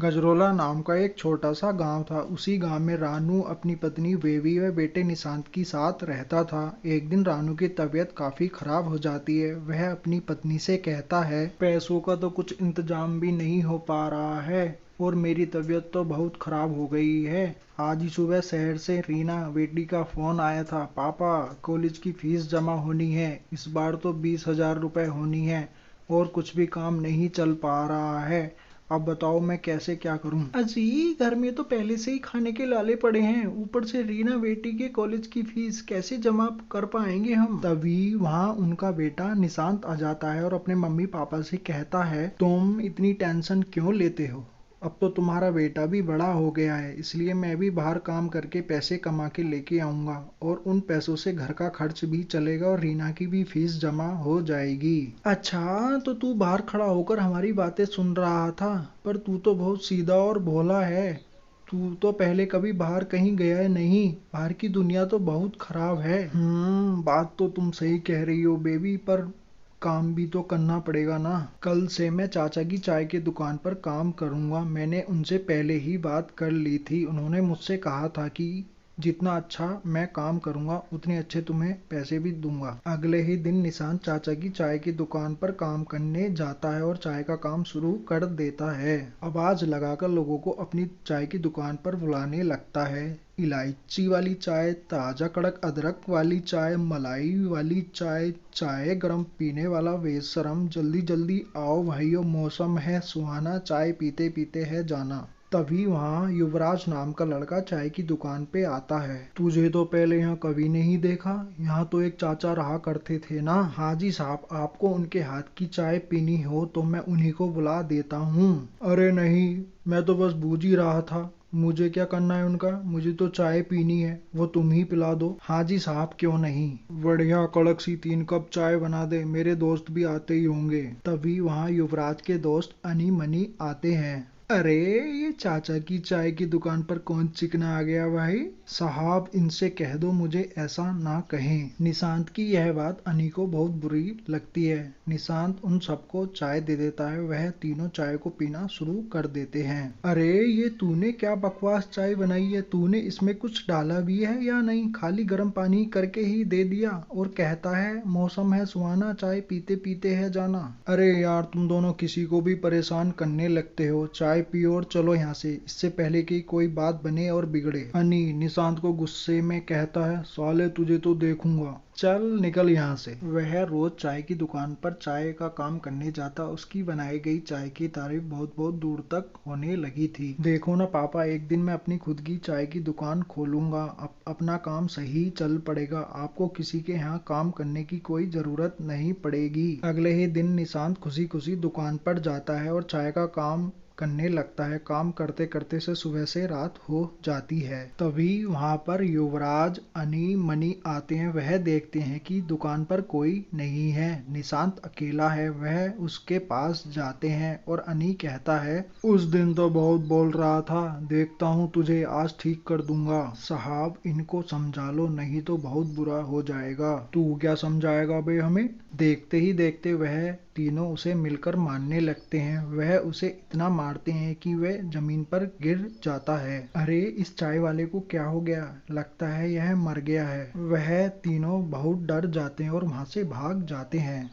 गजरोला नाम का एक छोटा सा गांव था। उसी गांव में रानू अपनी पत्नी बेबी व बेटे निशांत के साथ रहता था। एक दिन रानू की तबीयत काफी खराब हो जाती है। वह अपनी पत्नी से कहता है, पैसों का तो कुछ इंतजाम भी नहीं हो पा रहा है और मेरी तबीयत तो बहुत खराब हो गई है। आज ही सुबह शहर से रीना बेटी का फोन आया था, पापा कॉलेज की फीस जमा होनी है, इस बार तो 20,000 रुपए होनी है और कुछ भी काम नहीं चल पा रहा है। अब बताओ मैं कैसे क्या करूं। अजी घर में तो पहले से ही खाने के लाले पड़े हैं, ऊपर से रीना बेटी के कॉलेज की फीस कैसे जमा कर पाएंगे हम। तभी वहां उनका बेटा निशांत आ जाता है और अपने मम्मी पापा से कहता है, तुम इतनी टेंशन क्यों लेते हो, अब तो तुम्हारा बेटा भी बड़ा हो गया है, इसलिए मैं भी बाहर काम करके पैसे कमा के लेके आऊंगा और उन पैसों से घर का खर्च भी चलेगा और रीना की भी फीस जमा हो जाएगी। अच्छा, तो तू बाहर खड़ा होकर हमारी बातें सुन रहा था, पर तू तो बहुत सीधा और भोला है। तू तो पहले कभी बाहर कहीं गया है नहीं, बाहर की दुनिया तो बहुत खराब है। बात तो तुम सही कह रही हो बेबी, पर काम भी तो करना पड़ेगा ना। कल से मैं चाचा की चाय की दुकान पर काम करूंगा। मैंने उनसे पहले ही बात कर ली थी। उन्होंने मुझसे कहा था कि जितना अच्छा मैं काम करूंगा उतने अच्छे तुम्हें पैसे भी दूंगा। अगले ही दिन निशांत चाचा की चाय की दुकान पर काम करने जाता है और चाय का काम शुरू कर देता है। आवाज लगाकर लोगों को अपनी चाय की दुकान पर बुलाने लगता है। इलायची वाली चाय, ताजा कड़क अदरक वाली चाय, मलाई वाली चाय, चाय गरम पीने वाला बेशरम, जल्दी जल्दी आओ भाइयों, मौसम है सुहाना, चाय पीते पीते है जाना। तभी वहाँ युवराज नाम का लड़का चाय की दुकान पे आता है। तुझे तो पहले यहाँ कभी नहीं देखा, यहाँ तो एक चाचा रहा करते थे ना। हाँ जी साहब, आपको उनके हाथ की चाय पीनी हो तो मैं उन्हीं को बुला देता हूँ। अरे नहीं, मैं तो बस बूझ ही रहा था, मुझे क्या करना है उनका, मुझे तो चाय पीनी है, वो तुम ही पिला दो। हाँ जी साहब, क्यों नहीं। बढ़िया कड़क सी 3 कप चाय बना दे, मेरे दोस्त भी आते ही होंगे। तभी वहाँ युवराज के दोस्त अनी मनी आते हैं। अरे ये चाचा की चाय की दुकान पर कौन चिकना आ गया भाई साहब, इनसे कह दो मुझे ऐसा ना कहें। निशांत की यह बात अनी को बहुत बुरी लगती है। निशांत उन सबको चाय दे देता है। वह तीनों चाय को पीना शुरू कर देते हैं। अरे ये तूने क्या बकवास चाय बनाई है, तूने इसमें कुछ डाला भी है या नहीं, खाली गर्म पानी करके ही दे दिया और कहता है मौसम है सुहाना, चाय पीते पीते है जाना। अरे यार तुम दोनों किसी को भी परेशान करने लगते हो, चाय पियो और चलो यहाँ से, इससे पहले कि कोई बात बने और बिगड़े। अनी निशांत को गुस्से में कहता है, साले तुझे तो देखूंगा, चल निकल यहाँ से। वह रोज चाय की दुकान पर चाय का काम करने जाता। उसकी बनाई गई चाय की तारीफ बहुत बहुत दूर तक होने लगी थी। देखो ना पापा, एक दिन मैं अपनी खुद की चाय की दुकान खोलूंगा, अपना काम सही चल पड़ेगा, आपको किसी के यहाँ काम करने की कोई जरूरत नहीं पड़ेगी। अगले ही दिन निशांत खुशी खुशी दुकान पर जाता है और चाय का काम करने लगता है। काम करते करते से सुबह से रात हो जाती है। तभी वहां पर युवराज अनी मनी आते हैं। वह देखते हैं कि दुकान पर कोई नहीं है, निशांत अकेला है। वह उसके पास जाते हैं और अनी कहता है, उस दिन तो बहुत बोल रहा था, देखता हूँ तुझे आज ठीक कर दूंगा। साहब इनको समझा लो, नहीं तो बहुत बुरा हो जाएगा। तू क्या समझाएगा बे हमें। देखते ही देखते वह तीनों उसे मिलकर मारने लगते हैं। वह उसे इतना मारते हैं कि वह जमीन पर गिर जाता है। अरे इस चाय वाले को क्या हो गया, लगता है यह मर गया है। वह तीनों बहुत डर जाते हैं और वहां से भाग जाते हैं।